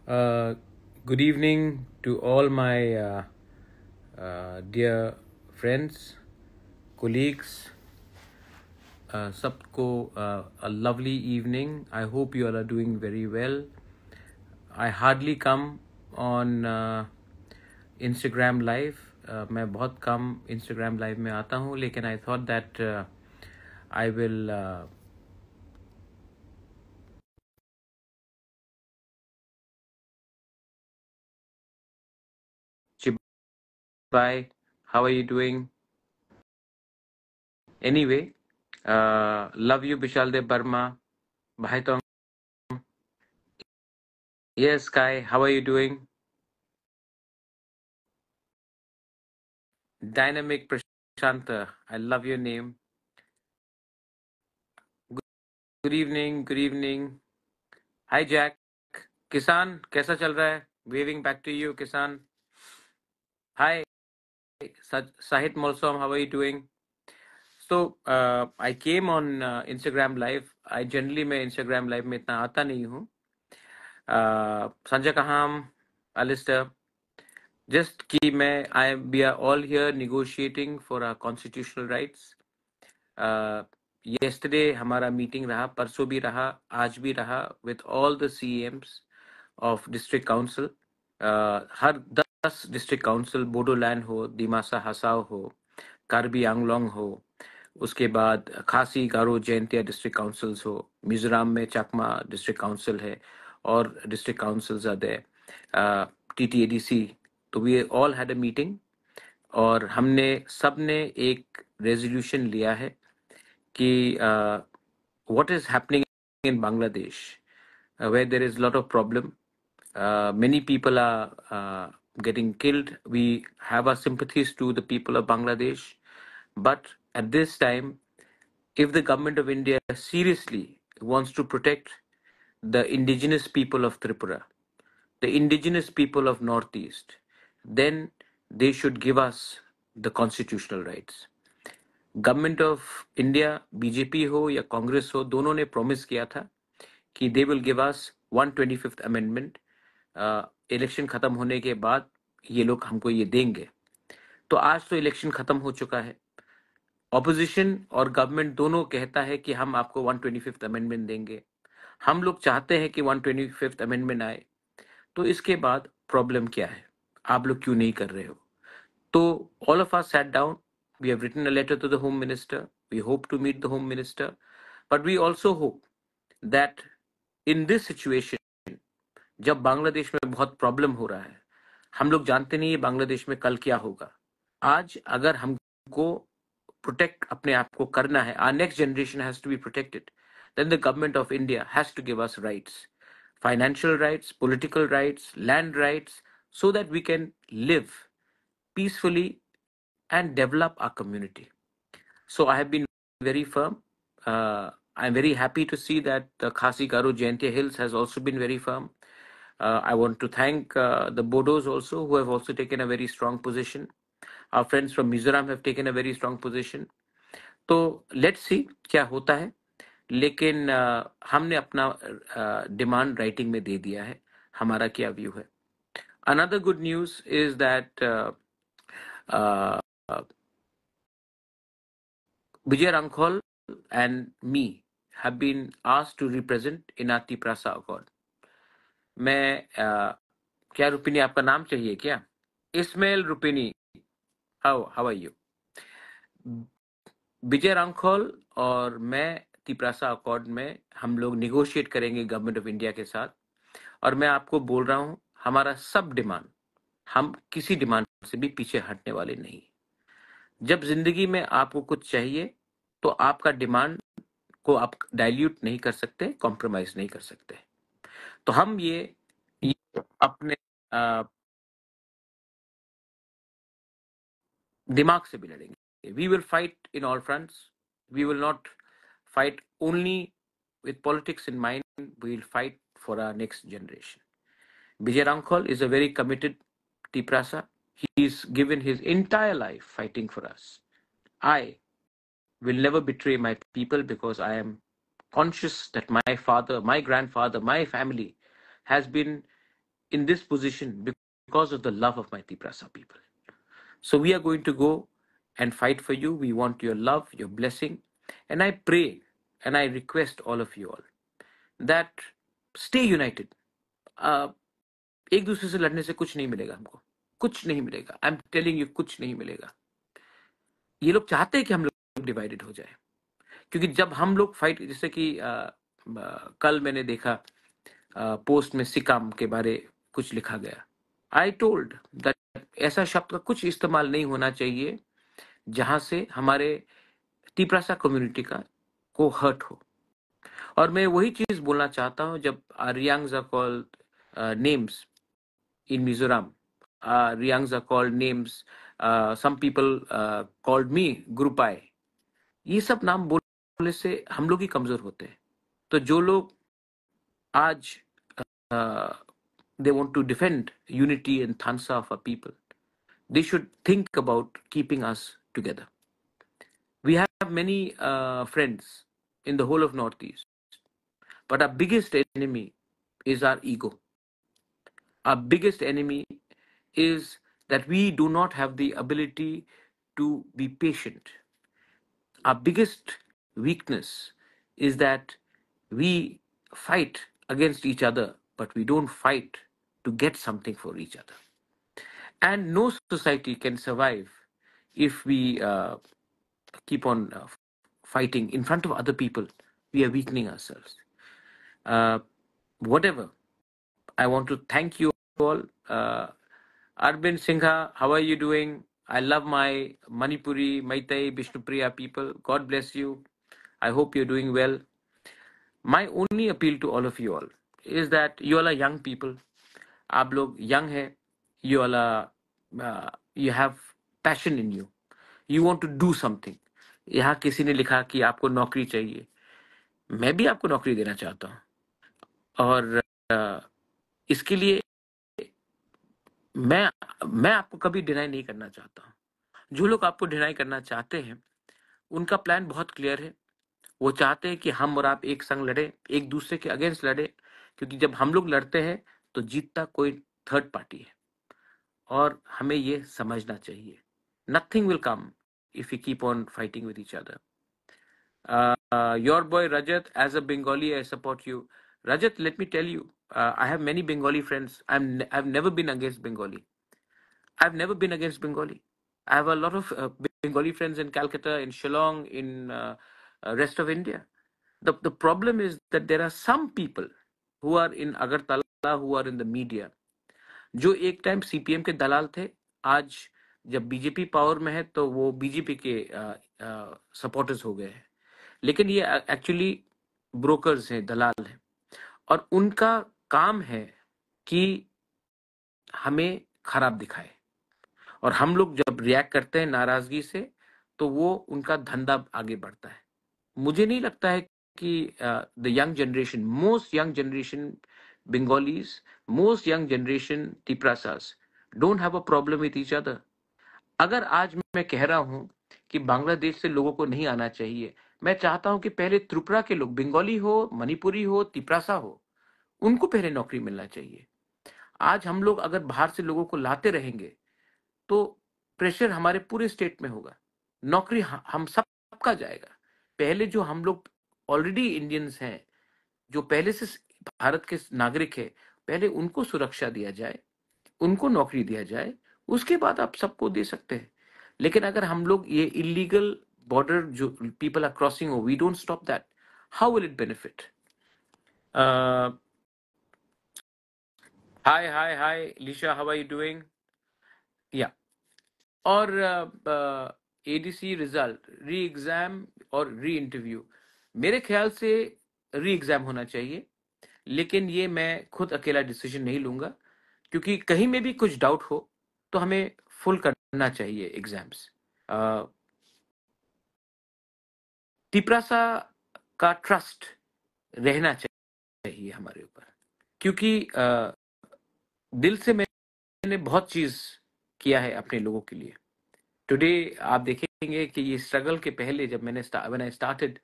Uh, Good evening to all my dear friends, colleagues. Sabko, a lovely evening. I hope you all are doing very well. I hardly come on Instagram live. मैं बहुत कम Instagram live में आता हूँ, लेकिन I thought that I will. Chibai, how are you doing? Anyway, love you, Bishaldev Burma. Bhai Tong. Yes, Kai, how are you doing? Dynamic Prashanta, I love your name. Good evening, good evening. Hi, Jack. Kisan, कैसा चल रहा है? Waving back to you, Kisan. Hi, Sahit Molsom, how are you doing? So, I came on Instagram Live. I generally मैं Instagram Live में इतना आता नहीं हूँ. Sanjay Kaham, Alistair, just कि we are all here negotiating for our constitutional rights. Yesterday हमारा meeting रहा, परसों भी रहा, आज भी रहा with all the CMs of district council. Her 10 district council, Bodoland हो, दिमासा हसाओ हो, कार्बी आंगलोंग हो, उसके बाद खासी गारो जयंतिया डिस्ट्रिक्ट काउंसिल्स हो, मिजोरम में चकमा डिस्ट्रिक्ट काउंसिल है और district councils are there, TTADC. तो we all had a meeting और हमने सबने एक रेजोल्यूशन लिया है कि what is happening in Bangladesh, where there is a lot of problem. Many people are getting killed. We have our sympathies to the people of Bangladesh. But at this time, if the government of India seriously wants to protect the indigenous people of Tripura, the indigenous people of Northeast, then they should give us the constitutional rights. Government of India, BJP हो या कांग्रेस हो, दोनों ने promise किया था कि they will give us 125th amendment. Election खत्म होने के बाद ये लोग हमको ये देंगे. तो आज तो इलेक्शन खत्म हो चुका है. ऑपोजिशन और गवर्नमेंट दोनों कहता है कि हम आपको 125th अमेंडमेंट देंगे. हम लोग चाहते हैं कि 125th अमेंडमेंट आए. तो इसके बाद प्रॉब्लम क्या है, आप लोग क्यों नहीं कर रहे हो? तो all of us sat down. We have written a letter to the Home Minister. We hope to meet the Home Minister. But we also hope that in this situation, जब बांग्लादेश में बहुत प्रॉब्लम हो रहा है, हम लोग जानते नहीं है बांग्लादेश में कल क्या होगा. आज अगर हमको प्रोटेक्ट अपने आप को करना है, our next generation has to be protected, then the government of India has to give us rights, financial rights, political rights, land rights, so that we can live peacefully and develop our community. So I have been very firm. I'm very happy to see that the Khasi Garo Jaintia Hills has also been very firm. I want to thank the Bodos also, who have also taken a very strong position. Our friends from Mizoram have taken a very strong position. तो let's see क्या होता है. लेकिन हमने अपना demand writing में दे दिया है, हमारा क्या व्यू है. Another good news is that uh, Vijay Rankhol and me have been asked to represent Inati Prasa Accord. मैं क्या रुपिनी, आपका नाम चाहिए क्या? Ismail Rupini, how are you? Vijay Rankhal और मैं तिप्रासा अकॉर्ड में हम लोग निगोशिएट करेंगे गवर्नमेंट ऑफ इंडिया के साथ. और मैं आपको बोल रहा हूं, हमारा सब डिमांड, हम किसी डिमांड से भी पीछे हटने वाले नहीं. जब जिंदगी में आपको कुछ चाहिए तो आपका डिमांड को आप डाइल्यूट नहीं कर सकते, कॉम्प्रोमाइज नहीं कर सकते. तो हम ये अपने दिमाग से भी लड़ेंगे. We will fight in all fronts. We will not fight only with politics in mind. We will fight for our next generation. Vijay Rankhol is a very committed Tiprasa. He's given his entire life fighting for us. I will never betray my people because I am conscious that my father, my grandfather, my family has been in this position because of the love of my Tiprasa people. So we are going to go and fight for you. We want your love, your blessing. And I pray and I request all of you all that stay united. एक दूसरे से लड़ने से कुछ नहीं मिलेगा हमको, कुछ नहीं मिलेगा. आई एम टेलिंग यू, कुछ नहीं मिलेगा. ये लोग चाहते हैं कि हम लोग डिवाइडेड हो जाए, क्योंकि जब हम लोग फाइट, जैसे कि कल मैंने देखा पोस्ट में सिकाम के बारे कुछ लिखा गया. आई टोल्ड दैट ऐसा शब्द का कुछ इस्तेमाल नहीं होना चाहिए जहां से हमारे तिप्रासा कम्युनिटी का को हर्ट हो. और मैं वही चीज बोलना चाहता हूं, जब Riangs are called names in Mizoram. Riangs are called names. Some people called me Grupai. ये सब नाम बोलने से हम लोग ही कमजोर होते हैं. तो जो लोग आज they want to defend unity and Thansa of our people, they should think about keeping us together. We have many friends in the whole of Northeast, but our biggest enemy is our ego. Our biggest enemy is that we do not have the ability to be patient. Our biggest weakness is that we fight against each other, but we don't fight to get something for each other. And no society can survive if we keep on fighting in front of other people. We are weakening ourselves. Whatever, I want to thank you all. Arvind Singha, how are you doing? I love my Manipuri, Maitai, Vishnupriya people. God bless you. I hope you're doing well. My only appeal to all of you all is that you all are young people. आप लोग young है. You all are, you have passion in you. You want to do something. यहाँ किसी ने लिखा कि आपको नौकरी चाहिए. मैं भी आपको नौकरी देना चाहता हूँ. और इसके लिए मैं आपको कभी डिनाई नहीं करना चाहता हूं. जो लोग आपको डिनाई करना चाहते हैं, उनका प्लान बहुत क्लियर है. वो चाहते हैं कि हम और आप एक संग लड़े, एक दूसरे के अगेंस्ट लड़े, क्योंकि जब हम लोग लड़ते हैं तो जीतता कोई थर्ड पार्टी है. और हमें ये समझना चाहिए. Nothing will come if you keep on fighting with each other. Your boy Rajat, as a Bengali, I support you. Rajat, let me tell you, I have many Bengali friends. I've never been against Bengali. I've never been against Bengali. I have a lot of Bengali friends in Calcutta, in Shillong, in rest of India. The problem is that there are some people who are in Agartala, who are in the media, जो एक time CPM के दलाल थे. आज जब BJP power में है तो वो बीजेपी के सपोर्टर्स हो गए हैं. लेकिन ये एक्चुअली ब्रोकर्स हैं, दलाल हैं, और उनका काम है कि हमें खराब दिखाए. और हम लोग जब रिएक्ट करते हैं नाराजगी से, तो वो उनका धंधा आगे बढ़ता है. मुझे नहीं लगता है कि the young generation, most young generation Bengalis, most young generation Tiprasas don't have a problem with each other. अगर आज मैं कह रहा हूं कि बांग्लादेश से लोगों को नहीं आना चाहिए, मैं चाहता हूं कि पहले त्रिपुरा के लोग, बंगाली हो, मणिपुरी हो, तिप्रासा हो, उनको पहले नौकरी मिलना चाहिए. आज हम लोग अगर बाहर से लोगों को लाते रहेंगे तो प्रेशर हमारे पूरे स्टेट में होगा. नौकरी हम सबका जाएगा. पहले जो हम लोग ऑलरेडी इंडियंस हैं, जो पहले से भारत के नागरिक है, पहले उनको सुरक्षा दिया जाए, उनको नौकरी दिया जाए, उसके बाद आप सबको दे सकते हैं. लेकिन अगर हम लोग ये इलीगल बॉर्डर जो people are crossing, we don't stop that, how will it benefit? Hi hi hi Lisha, how are you doing? Yeah. और एडीसी रिजल्ट, री एग्जाम और री इंटरव्यू, मेरे ख्याल से री एग्जाम होना चाहिए. लेकिन ये मैं खुद अकेला डिसीजन नहीं लूंगा, क्योंकि कहीं में भी कुछ डाउट हो तो हमें फुल करना चाहिए एग्जाम्स. तिप्रासा का ट्रस्ट रहना चाहिए हमारे ऊपर, क्योंकि दिल से मैंने बहुत चीज किया है अपने लोगों के लिए. टुडे आप देखेंगे कि ये स्ट्रगल के पहले जब मैंने when I started,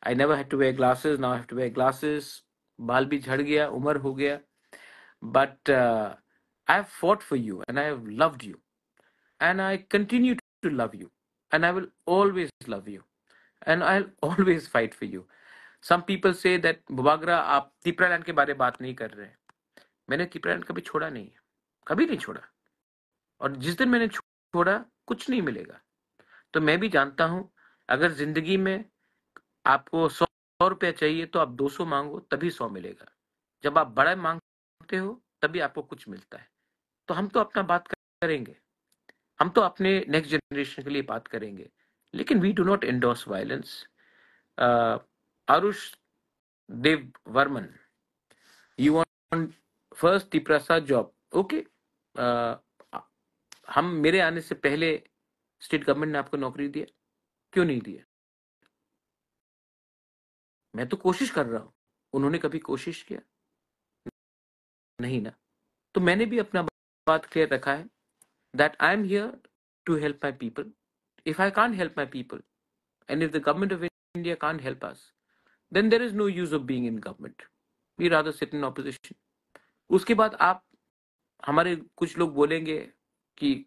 I never had to wear glasses, now I have to wear glasses. बाल भी झड़ गया, उम्र हो गया, but I have fought for you and I have loved you and I continue to love you and I will always love you and I'll always fight for you. Some people say that Bubagra आप तिपरालैंड के बारे में बात नहीं कर रहे हैं. मैंने तिपरालैंड कभी छोड़ा नहीं है, कभी नहीं छोड़ा, और जिस दिन मैंने छोड़ा कुछ नहीं मिलेगा. तो मैं भी जानता हूं अगर जिंदगी में आपको 100 रुपया चाहिए तो आप 200 मांगो तभी 100 मिलेगा. जब आप बड़ा मांगते हो तभी आपको कुछ मिलता है. तो हम तो अपना बात करेंगे, हम तो अपने नेक्स्ट जनरेशन के लिए बात करेंगे, लेकिन we do not endorse violence. Aarush Dev Varman, you want first Tiprasa job. Okay, हम मेरे आने से पहले स्टेट गवर्नमेंट ने आपको नौकरी दिया, क्यों नहीं दिया? मैं तो कोशिश कर रहा हूं, उन्होंने कभी कोशिश किया नहीं ना. तो मैंने भी अपना बात क्लियर रखा है that I am here to help my people. If I can't help my people, and if the government of India can't help us, then there is no use of being in government. We rather sit in opposition. उसके बाद आप हमारे कुछ लोग बोलेंगे कि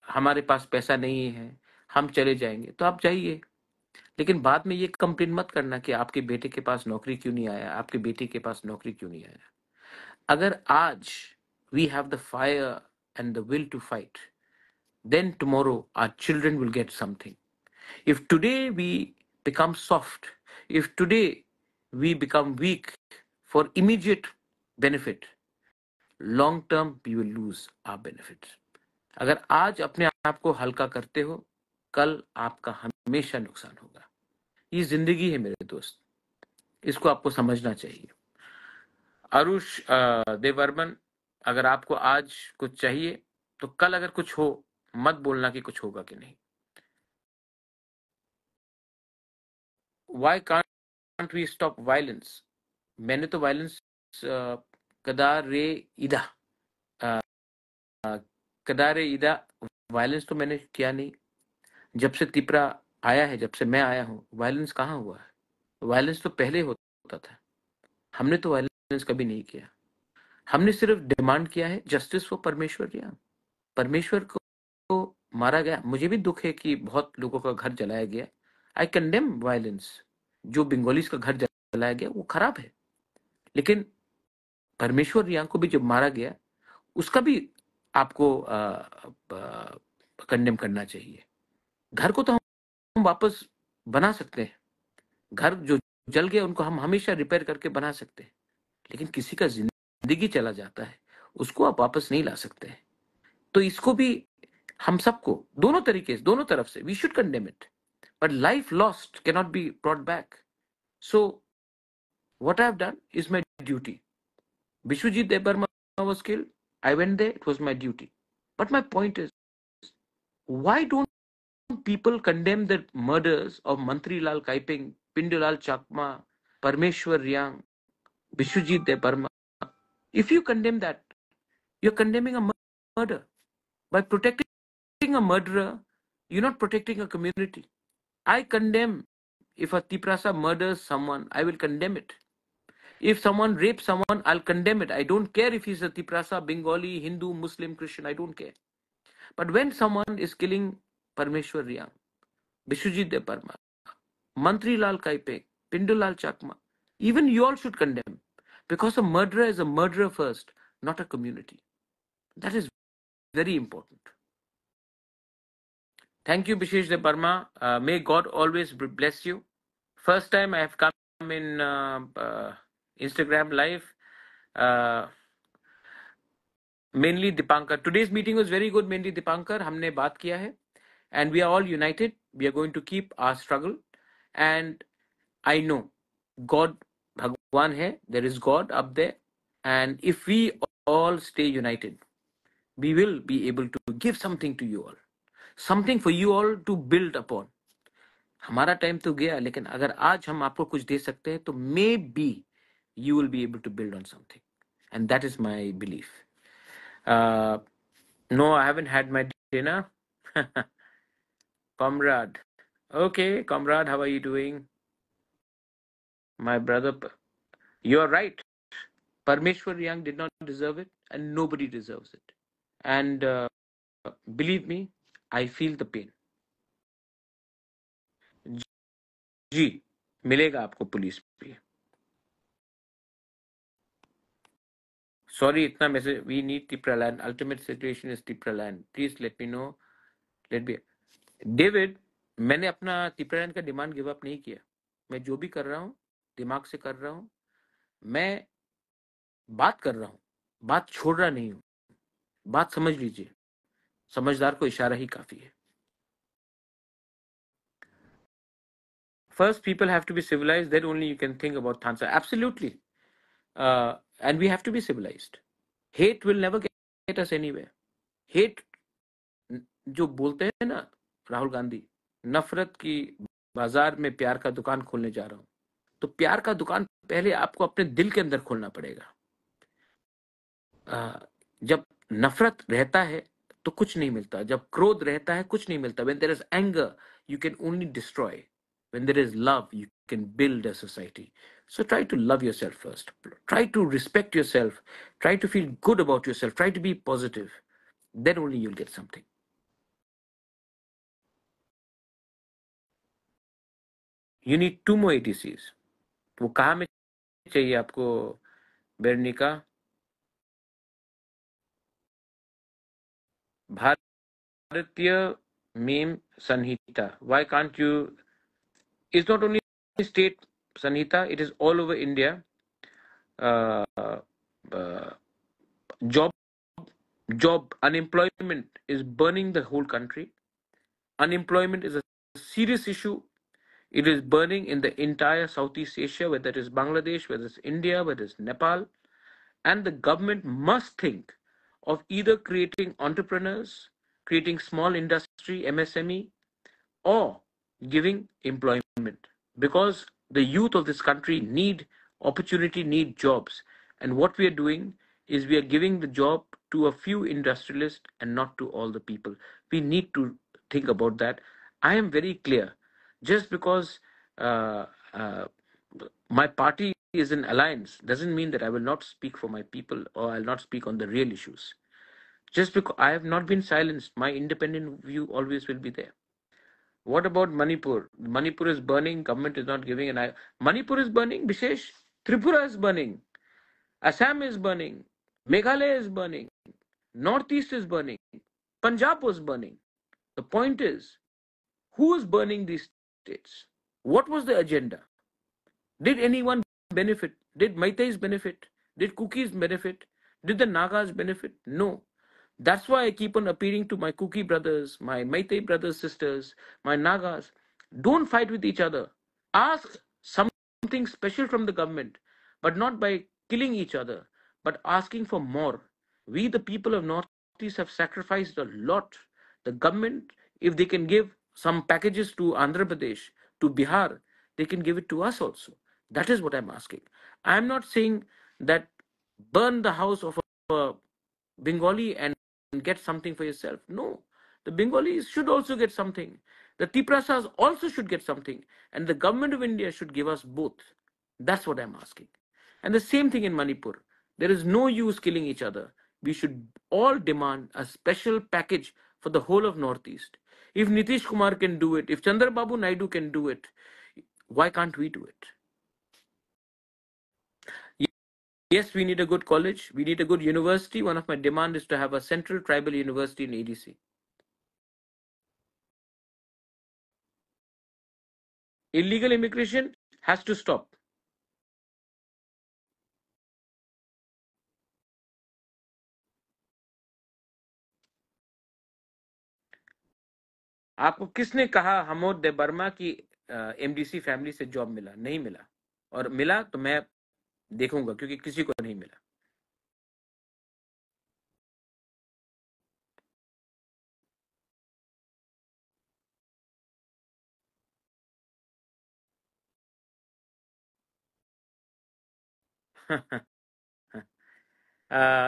हमारे पास पैसा नहीं है, हम चले जाएंगे. तो आप जाइए, लेकिन बाद में ये कंप्लेन मत करना कि आपके बेटे के पास नौकरी क्यों नहीं आया, आपके बेटी के पास नौकरी क्यों नहीं आया. अगर आज we have the fire and the will to fight, then tomorrow our children will get something. If today we become soft, if today we become weak for immediate benefit, long term we will lose our benefits. अगर आज अपने आप को हल्का करते हो, कल आपका हमेशा नुकसान होगा. ये जिंदगी है मेरे दोस्त, इसको आपको समझना चाहिए. आरुष देवर्मन, अगर आपको आज कुछ चाहिए तो कल अगर कुछ हो मत बोलना कि कुछ होगा कि नहीं. Why can't we stop violence? मैंने तो वायलेंस कदारे इदा कदारे इदा वायलेंस तो मैंने किया नहीं. जब से तिपरा आया है, जब से मैं आया हूँ, वायलेंस कहाँ हुआ है? वायलेंस तो पहले होता था. हमने तो वायलेंस कभी नहीं किया. हमने सिर्फ डिमांड किया है जस्टिस फॉर परमेश्वर. परमेश्वर को मारा गया. मुझे भी दुख है कि बहुत लोगों का घर जलाया गया. आई कंडेम वायलेंस. जो बंगालीज का घर जलाया गया वो खराब है, लेकिन परमेश्वर रियांग को भी जब मारा गया उसका भी आपको कंडेम करना चाहिए. घर को तो हम वापस बना सकते हैं. घर जो जल गया उनको हम हमेशा रिपेयर करके बना सकते हैं, लेकिन किसी का जिंदगी चला जाता है उसको आप वापस नहीं ला सकते हैं. तो इसको भी हम सबको दोनों तरीके से, दोनों तरफ से we should condemn it. But life lost can not be brought back. So what I have done is my duty. Bishwajit Debarma was killed. I went there. It was my duty. But my point is, why don't people condemn the murders of Mantri Lal Kaiping, Pindulal Chakma, Parmeshwar Riang, Bishwajit Debarma? If you condemn that, you're condemning a murder. By protecting a murderer, you're not protecting a community. I condemn if a Tiprasa murders someone, I will condemn it. If someone rapes someone, I'll condemn it. I don't care if he's a Tiprasa, Bengali, Hindu, Muslim, Christian. I don't care. But when someone is killing Parmeshwar Riang, Bishwajit Debarma, Mantri Lal Kaipeng, Pindulal Chakma, even you all should condemn. Because a murderer is a murderer first, not a community. That is very important. Thank you, Bishesh Debarma. May God always bless you. First time I have come in Instagram live. Mainly Dipankar. Today's meeting was very good. Mainly Dipankar. हमने बात किया है, and we are all united. We are going to keep our struggle, and I know God, भगवान है. There is God up there, and if we all stay united, we will be able to give something to you all, something for you all to build upon. हमारा time तो गया, लेकिन अगर आज हम आपको कुछ दे सकते हैं तो maybe you will be able to build on something, and that is my belief. No, I haven't had my dinner. Comrade. Okay, comrade, how are you doing? My brother, you're right. Parmeshwar Young did not deserve it, and nobody deserves it. And believe me, I feel the pain. जी, मिलेगा आपको police पे. Sorry, itna message. We need Tipraland. Ultimate situation is Tipraland. Please let me know. Let me. David, मैंने अपना तिप्रालैंड का demand give up नहीं किया. मैं जो भी कर रहा हूँ दिमाग से कर रहा हूँ. मैं बात कर रहा हूँ, बात छोड़ रहा नहीं हूँ. बात समझ लीजिए, समझदार को इशारा ही काफी है. First, people have to be civilized. Then only you can think about Thansa. Absolutely. And we have to be civilized. Hate will never get us anywhere. Hate, जो बोलते हैं ना राहुल गांधी, नफरत की बाजार में प्यार का दुकान खोलने जा रहा हूं. तो प्यार का दुकान पहले आपको अपने दिल के अंदर खोलना पड़ेगा. जब नफरत रहता है तो कुछ नहीं मिलता. जब क्रोध रहता है कुछ नहीं मिलता. When there is anger, you can only destroy. When there is love, you can build a society. So try to love yourself first. Try to respect yourself. Try to feel good about yourself. Try to be positive. Then only you'll get something. You need 2 more ATCs. वो कहाँ में चाहिए आपको बेरनिका? भारतीय meme Samhita. Why can't you? It's not only state sanhita, it is all over India. Uh, uh, job unemployment is burning the whole country. Unemployment is a serious issue. It is burning in the entire Southeast Asia, whether it is Bangladesh, whether it's India, whether it's Nepal. And the government must think of either creating entrepreneurs, creating small industry, MSME, or giving employment, because the youth of this country need opportunity, need jobs. And what we are doing is we are giving the job to a few industrialists and not to all the people. We need to think about that. I am very clear. Just because uh, uh, my party is in alliance doesn't mean that I will not speak for my people or I'll not speak on the real issues. Just because I have not been silenced, my independent view always will be there. What about Manipur? Manipur is burning. Government is not giving an eye. Manipur is burning. Bishesh. Tripura is burning. Assam is burning. Meghalaya is burning. Northeast is burning. Punjab was burning. The point is, who is burning these states? What was the agenda? Did anyone benefit? Did Maitais benefit? Did Kukis benefit? Did the Nagas benefit? No. That's why I keep on appealing to my Kuki brothers, my Maitai brothers, sisters, my Nagas. Don't fight with each other. Ask something special from the government, but not by killing each other, but asking for more. We, the people of Northeast, have sacrificed a lot. The government, if they can give some packages to Andhra Pradesh, to Bihar, they can give it to us also. That is what I'm asking. I'm not saying that burn the house of a Bengali and get something for yourself. No, the Bengalis should also get something. The Tiprasas also should get something. And the government of India should give us both. That's what I'm asking. And the same thing in Manipur. There is no use killing each other. We should all demand a special package for the whole of Northeast. If Nitish Kumar can do it, if Chandrababu Naidu can do it, why can't we do it? Yes, we need a good college. We need a good university. One of my demands is to have a central tribal university in ADC. Illegal immigration has to stop. आपको किसने कहा हमोद दे Burma की MDC family से job मिला? नहीं मिला. और मिला तो मैं देखूंगा, क्योंकि किसी को नहीं मिला.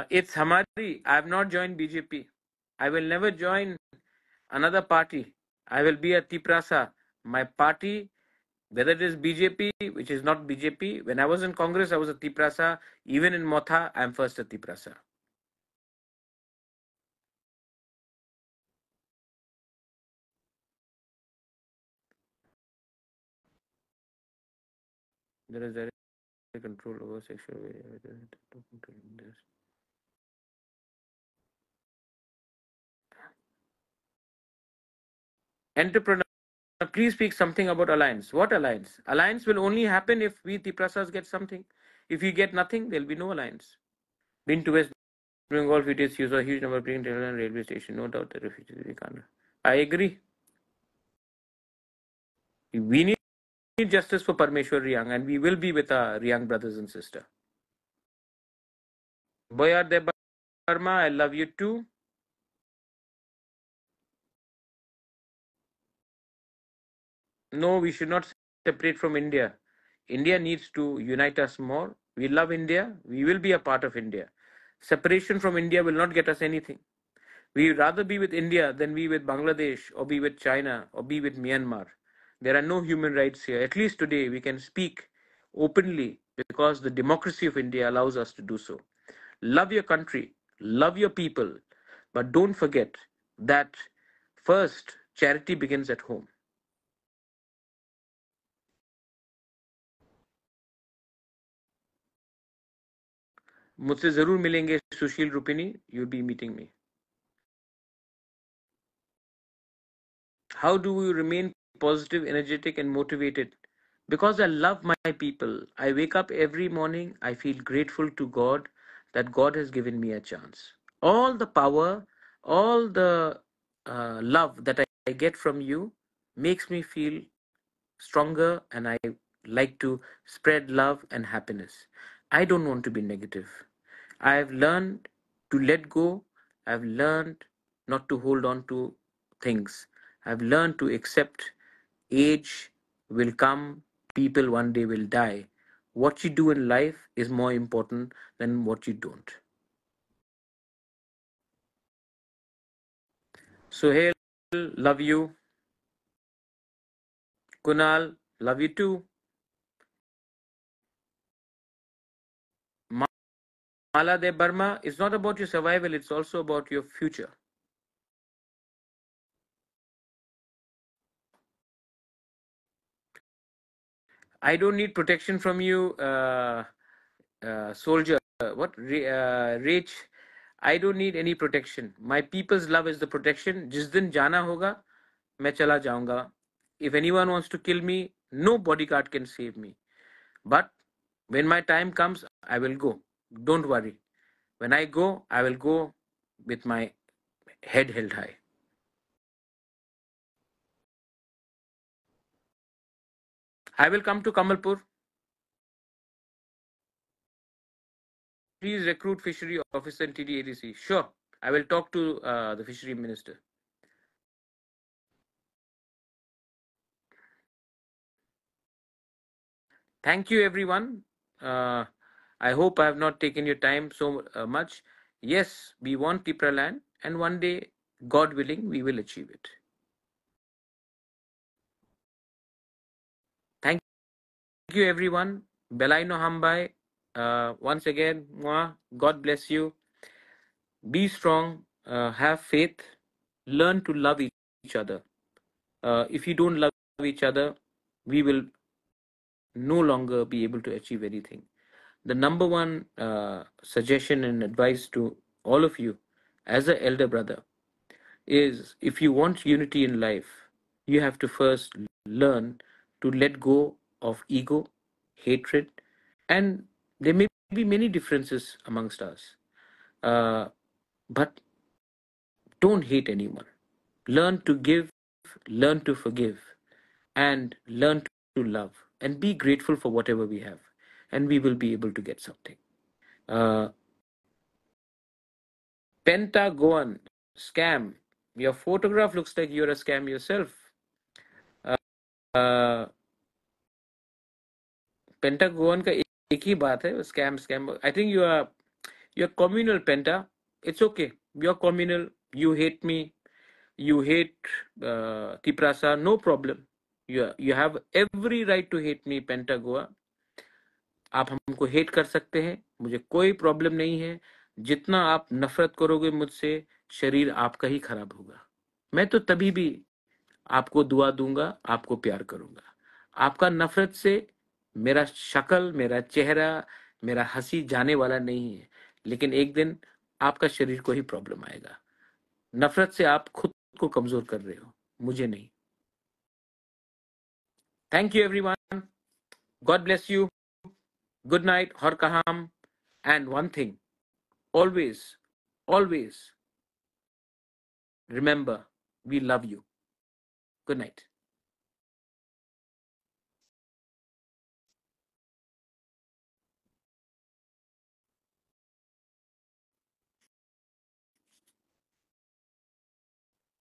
It's Hamari. I have not joined BJP. I will never join another party. I will be a Tiprasa. My party whether it is BJP, which is not BJP. When I was in Congress, I was a Tiprasa. Even in Motha, I'm first a Tiprasa. There is direct control over sexual. Entrepreneur, please speak something about alliance. What alliance? Alliance will only happen if we Tiprasas get something. If we get nothing, there'll be no alliance. Been to West Bengal, it use a huge number of train and railway station. No doubt the refugees we can't. I agree. We need justice for Parmeshwar Riyang, and we will be with our Riyang brothers and sisters. Boyar De Burma, I love you too. No, we should not separate from India. India needs to unite us more. We love India. We will be a part of India. Separation from India will not get us anything. We would rather be with India than be with Bangladesh or be with China or be with Myanmar. There are no human rights here. At least today we can speak openly because the democracy of India allows us to do so. Love your country, love your people, but don't forget that first charity begins at home. मुझसे जरूर मिलेंगे सुशील रूपिनी. You'll be meeting me. How do we remain positive, energetic, and motivated? Because I love my people. I wake up every morning. I feel grateful to God that God has given me a chance. All the power, all the love that I get from you makes me feel stronger, and I like to spread love and happiness. I don't want to be negative. I've learned to let go. I've learned not to hold on to things. I've learned to accept age will come, people one day will die. What you do in life is more important than what you don't. Sohail, love you. Kunal, love you too. Mala De Burma, it's not about your survival, it's also about your future. I don't need protection from you, soldier. What? Rach, I don't need any protection. My people's love is the protection. जिस दिन जाना होगा, मैं चला जाऊंगा. If anyone wants to kill me, no bodyguard can save me. But when my time comes, I will go. Don't worry. When I go, I will go with my head held high. I will come to Kamalpur. Please recruit fishery officer and TDADC. Sure, I will talk to the fishery minister. Thank you, everyone. I hope I have not taken your time so much. Yes, we want Tipra land, and one day, God willing, we will achieve it. Thank you, everyone. Belai no hambai. Once again, God bless you. Be strong. Have faith. Learn to love each other. If you don't love each other, we will no longer be able to achieve anything. The number one suggestion and advice to all of you as an elder brother is, if you want unity in life, you have to first learn to let go of ego, hatred, and there may be many differences amongst us. But don't hate anyone. Learn to give, learn to forgive, and learn to love. And be grateful for whatever we have. And we will be able to get something. Uh, Pentagon scam. Your photograph looks like you're a scam yourself. Uh, Pentagon का एक ही बात है, scam. I think you're communal, Penta. It's okay. You're communal. You hate me. You hate Tiprasa. No problem. You have every right to hate me, Pentagoa. आप हमको hate कर सकते हैं, मुझे कोई प्रॉब्लम नहीं है. जितना आप नफरत करोगे मुझसे, शरीर आपका ही खराब होगा. मैं तो तभी भी आपको दुआ दूंगा, आपको प्यार करूंगा. आपका नफरत से मेरा शक्ल, मेरा चेहरा, मेरा हंसी जाने वाला नहीं है. लेकिन एक दिन आपका शरीर को ही प्रॉब्लम आएगा. नफरत से आप खुद को कमजोर कर रहे हो, मुझे नहीं. Thank you everyone. God bless you. Good night. हर कहाम. And one thing, always, always remember, we love you. Good night.